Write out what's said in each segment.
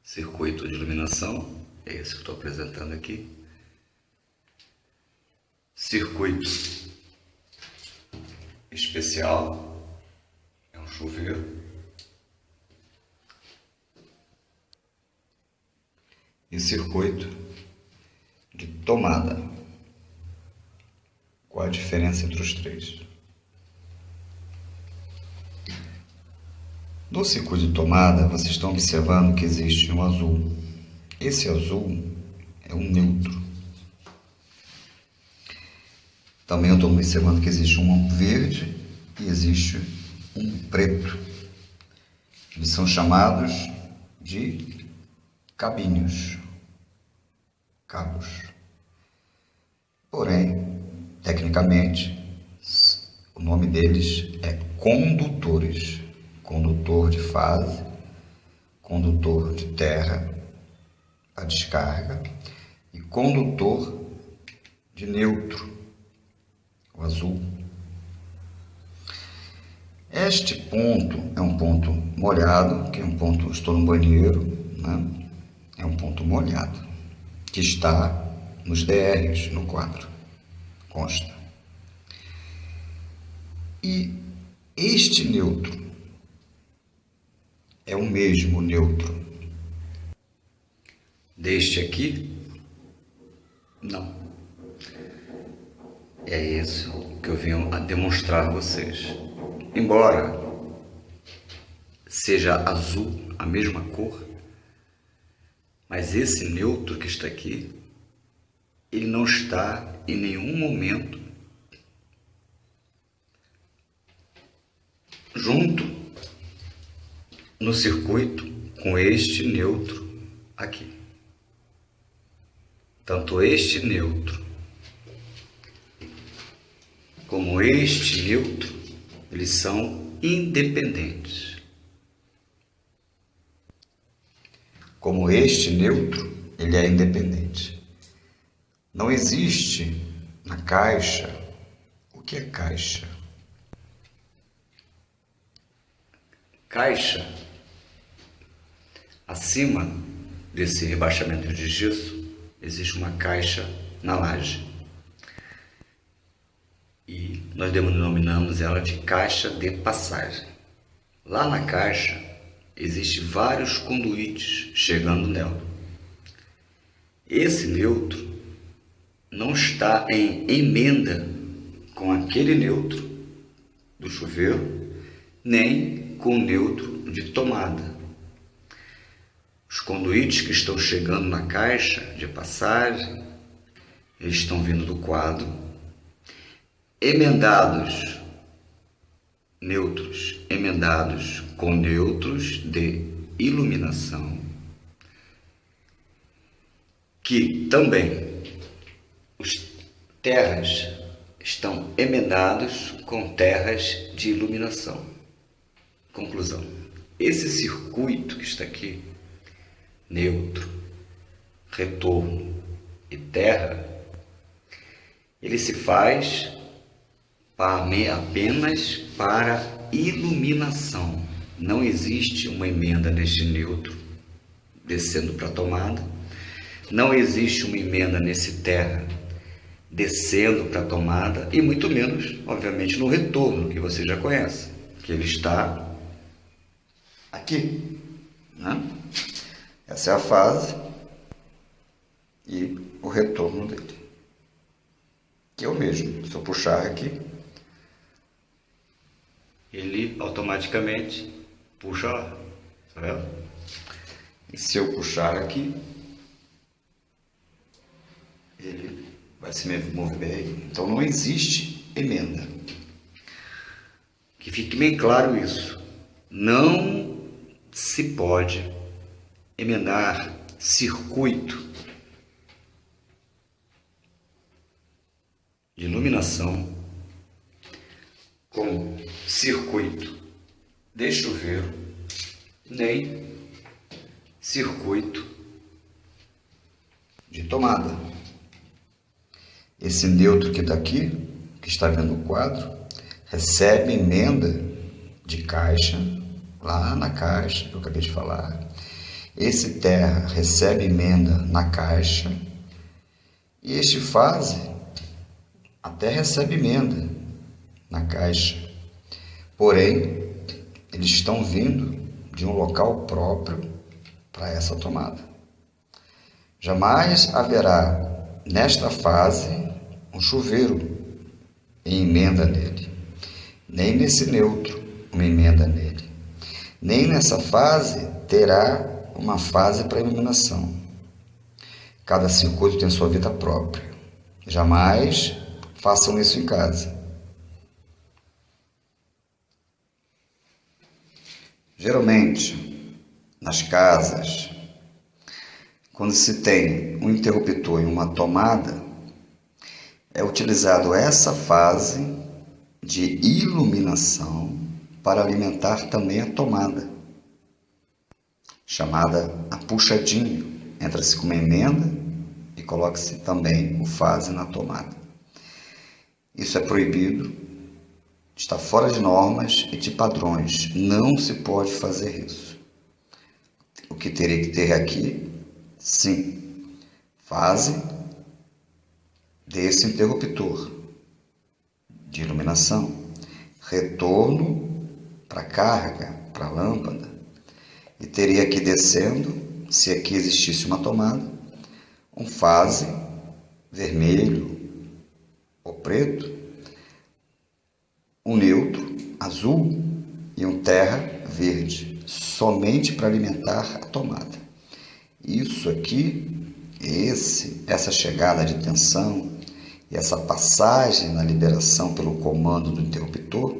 circuito de iluminação, é esse que estou apresentando aqui. Circuito especial, é um chuveiro. E circuito de tomada. Qual a diferença entre os três? No circuito de tomada, vocês estão observando que existe um azul. Esse azul é um neutro. Também eu estou observando que existe um verde e existe um preto. Eles são chamados de cabinhos, cabos. Porém, tecnicamente, o nome deles é condutores. Condutor de fase, condutor de terra, a descarga, e condutor de neutro, o azul. Este ponto é um ponto molhado, que é um ponto, estou no banheiro, né? É um ponto molhado, que está nos DRs, no quadro, consta. E este neutro é o mesmo neutro deste aqui? Não. É isso que eu venho a demonstrar a vocês. Embora seja azul, a mesma cor, mas esse neutro que está aqui, ele não está em nenhum momento junto no circuito com este neutro aqui. Tanto este neutro como este neutro, eles são independentes. Como este neutro, ele é independente. Não existe na caixa. O que é caixa? Caixa, acima desse rebaixamento de gesso, existe uma caixa na laje. E nós denominamos ela de caixa de passagem. Lá na caixa, existem vários conduítes chegando nela. Esse neutro não está em emenda com aquele neutro do chuveiro, nem com o neutro de tomada. Os conduítes que estão chegando na caixa de passagem, eles estão vindo do quadro, emendados, neutros, emendados com neutros de iluminação, que também os terras estão emendados com terras de iluminação. Conclusão: esse circuito que está aqui, neutro, retorno e terra, ele se faz apenas para iluminação. Não existe uma emenda neste neutro descendo para a tomada, não existe uma emenda nesse terra descendo para a tomada, e muito menos, obviamente, no retorno, que você já conhece, que ele está aqui, né? Essa é a fase e o retorno dele, que é o mesmo. Se eu puxar aqui, ele automaticamente puxa lá, tá vendo? E se eu puxar aqui, ele vai se mover bem. Então não existe emenda. Que fique bem claro isso. Não se pode emendar circuito de iluminação com circuito de chuveiro, nem circuito de tomada. Esse neutro que está aqui, que está vendo o quadro, recebe emenda de caixa, lá na caixa que eu acabei de falar, Esse terra recebe emenda na caixa e este fase até recebe emenda na caixa. Porém, eles estão vindo de um local próprio para essa tomada. Jamais haverá nesta fase um chuveiro em emenda nele, nem nesse neutro uma emenda nele, nem nessa fase terá uma fase para iluminação. Cada circuito tem sua vida própria. Jamais façam isso em casa. Geralmente, nas casas, quando se tem um interruptor e uma tomada, é utilizado essa fase de iluminação para alimentar também a tomada, chamada a puxadinho. Entra-se com uma emenda e coloca-se também o fase na tomada. Isso é proibido, está fora de normas e de padrões. Não se pode fazer isso. O que teria que ter aqui, sim, fase desse interruptor de iluminação, retorno para carga, para a lâmpada, e teria aqui descendo, se aqui existisse uma tomada, um fase vermelho ou preto, um neutro azul e um terra verde, somente para alimentar a tomada. Isso aqui, essa chegada de tensão e essa passagem na liberação pelo comando do interruptor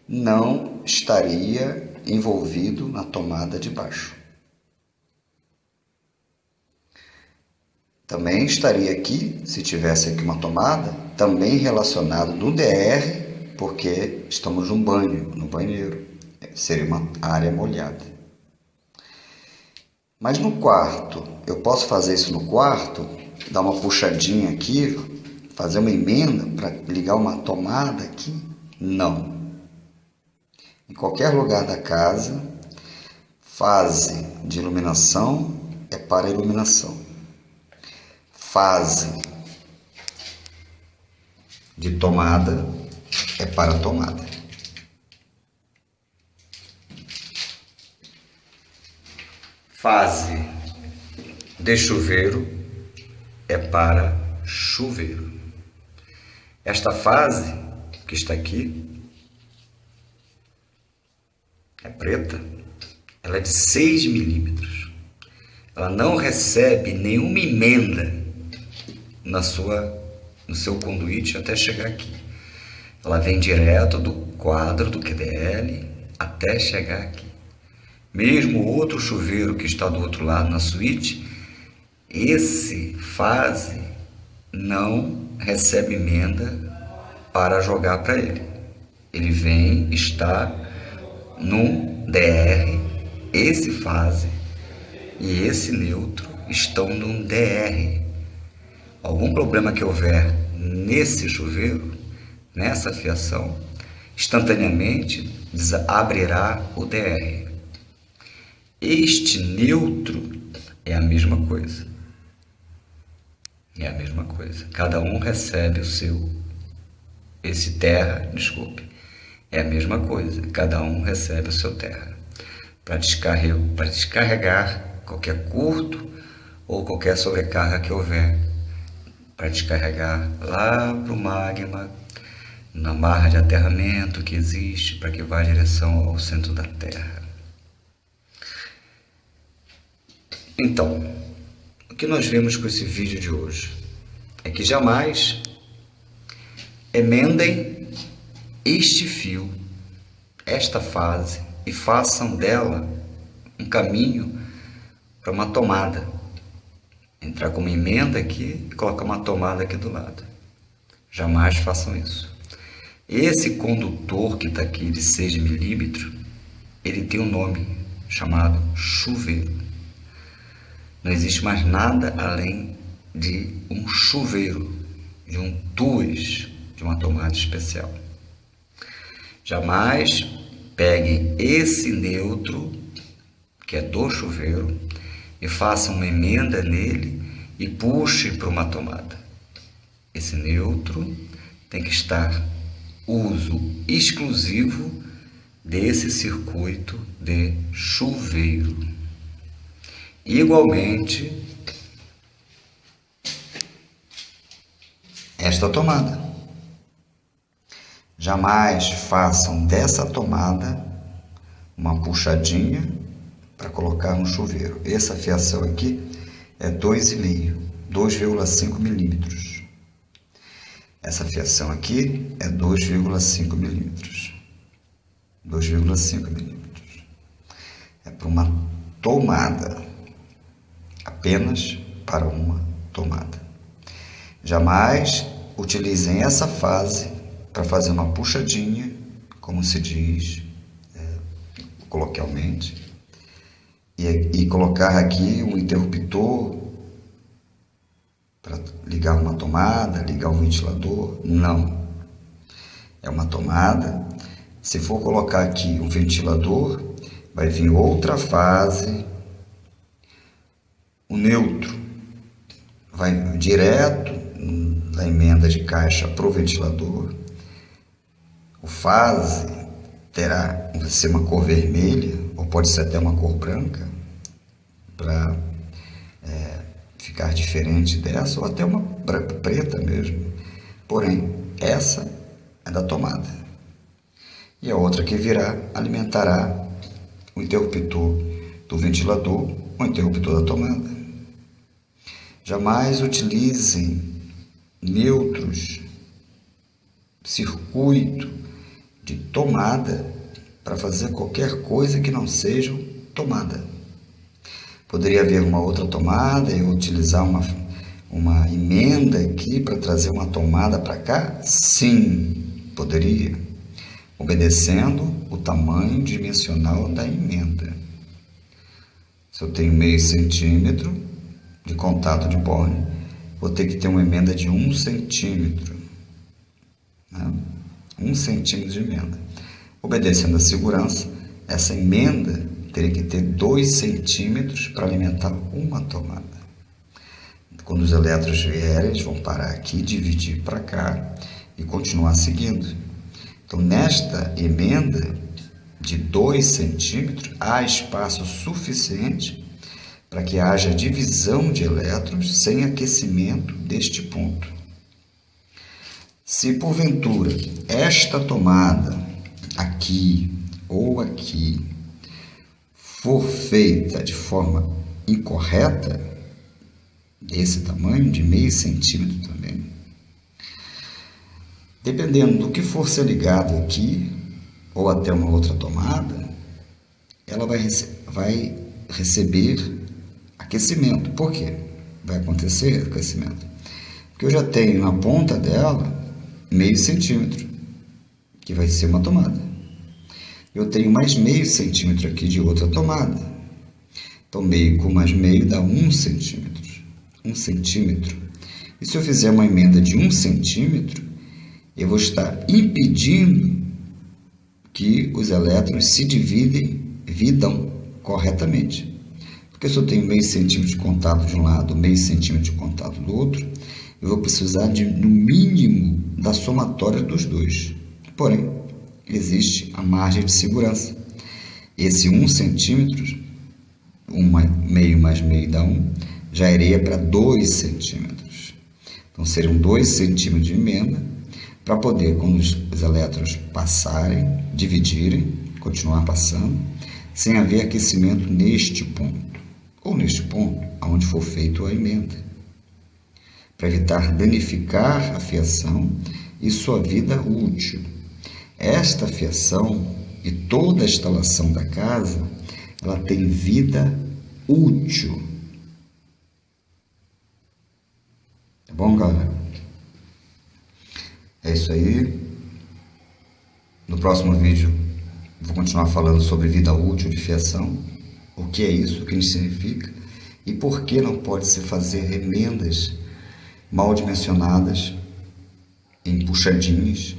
não estaria envolvido na tomada de baixo. Também estaria aqui, se tivesse aqui uma tomada, também relacionado no DR, porque estamos no banheiro, seria uma área molhada. Mas no quarto, eu posso fazer isso no quarto, dar uma puxadinha aqui, fazer uma emenda para ligar uma tomada aqui? Não. Em qualquer lugar da casa, fase de iluminação é para iluminação. Fase de tomada é para tomada. Fase de chuveiro é para chuveiro. Esta fase que está aqui é preta, ela é de 6 milímetros. Ela não recebe nenhuma emenda no seu conduíte até chegar aqui. Ela vem direto do quadro do QDL até chegar aqui. Mesmo o outro chuveiro que está do outro lado na suíte, esse fase não recebe emenda para jogar para ele. Ele vem, está no DR, esse fase e esse neutro estão no DR. Algum problema que houver nesse chuveiro, nessa fiação, instantaneamente abrirá o DR. Este neutro é a mesma coisa. É a mesma coisa. Cada um recebe o seu. Esse terra, é a mesma coisa. Cada um recebe o seu terra. Para descarregar qualquer curto ou qualquer sobrecarga que houver. Para descarregar lá para o magma, na barra de aterramento que existe, para que vá em direção ao centro da Terra. Então, o que nós vemos com esse vídeo de hoje é que jamais emendem este fio, esta fase, e façam dela um caminho para uma tomada. Entrar com uma emenda aqui e colocar uma tomada aqui do lado. Jamais façam isso. Esse condutor que está aqui de 6 milímetros, ele tem um nome chamado chuveiro. Não existe mais nada além de um chuveiro, de um tuas, de uma tomada especial. Jamais peguem esse neutro, que é do chuveiro, e façam uma emenda nele e puxem para uma tomada. Esse neutro tem que estar uso exclusivo desse circuito de chuveiro. Igualmente, esta tomada. Jamais façam dessa tomada uma puxadinha para colocar no chuveiro. Essa fiação aqui é 2,5 milímetros. Essa fiação aqui é 2,5 milímetros. 2,5 milímetros. É para uma tomada. Apenas para uma tomada. Jamais utilizem essa fase para fazer uma puxadinha, como se diz coloquialmente, e colocar aqui um interruptor para ligar uma tomada, ligar um ventilador. Não. É uma tomada. Se for colocar aqui um ventilador, vai vir outra fase. O neutro vai direto da emenda de caixa para o ventilador. O fase terá ser uma cor vermelha, ou pode ser até uma cor branca, para ficar diferente dessa, ou até uma preta mesmo. Porém, essa é da tomada. E a outra que virá alimentará o interruptor do ventilador, ou interruptor da tomada. Jamais utilizem neutros, circuito de tomada para fazer qualquer coisa que não seja tomada. Poderia haver uma outra tomada e utilizar uma emenda aqui para trazer uma tomada para cá? Sim, poderia, obedecendo o tamanho dimensional da emenda. Se eu tenho meio centímetro de contato de borne, vou ter que ter uma emenda de 1 centímetro. 1 centímetro de emenda. Obedecendo a segurança, essa emenda teria que ter 2 centímetros para alimentar uma tomada. Quando os elétrons vierem, eles vão parar aqui, dividir para cá e continuar seguindo. Então, nesta emenda de 2 centímetros, há espaço suficiente para que haja divisão de elétrons sem aquecimento deste ponto. Se porventura esta tomada aqui ou aqui for feita de forma incorreta, desse tamanho, de meio centímetro também, dependendo do que for ser ligado aqui ou até uma outra tomada, ela vai receber aquecimento. Por quê? Vai acontecer aquecimento? Porque eu já tenho na ponta dela meio centímetro, que vai ser uma tomada. Eu tenho mais meio centímetro aqui de outra tomada. Então, meio com mais meio dá 1 centímetro. 1 centímetro. E se eu fizer uma emenda de 1 centímetro, eu vou estar impedindo que os elétrons se dividam corretamente. Porque se eu tenho meio centímetro de contato de um lado, meio centímetro de contato do outro, eu vou precisar no mínimo da somatória dos dois. Porém, existe a margem de segurança. Esse 1 centímetro, meio mais meio dá 1, já iria para 2 centímetros. Então, seriam 2 centímetros de emenda para poder, quando os elétrons passarem, dividirem, continuar passando, sem haver aquecimento neste ponto, ou neste ponto, onde for feita a emenda, para evitar danificar a fiação e sua vida útil. Esta fiação e toda a instalação da casa, ela tem vida útil. Tá bom, galera? É isso aí. No próximo vídeo, vou continuar falando sobre vida útil de fiação. O que é isso, o que significa e por que não pode se fazer emendas mal dimensionadas em puxadinhas.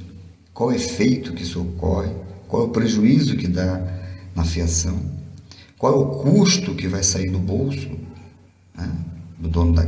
Qual o efeito que isso ocorre, qual é o prejuízo que dá na fiação, qual é o custo que vai sair do bolso, né, do dono da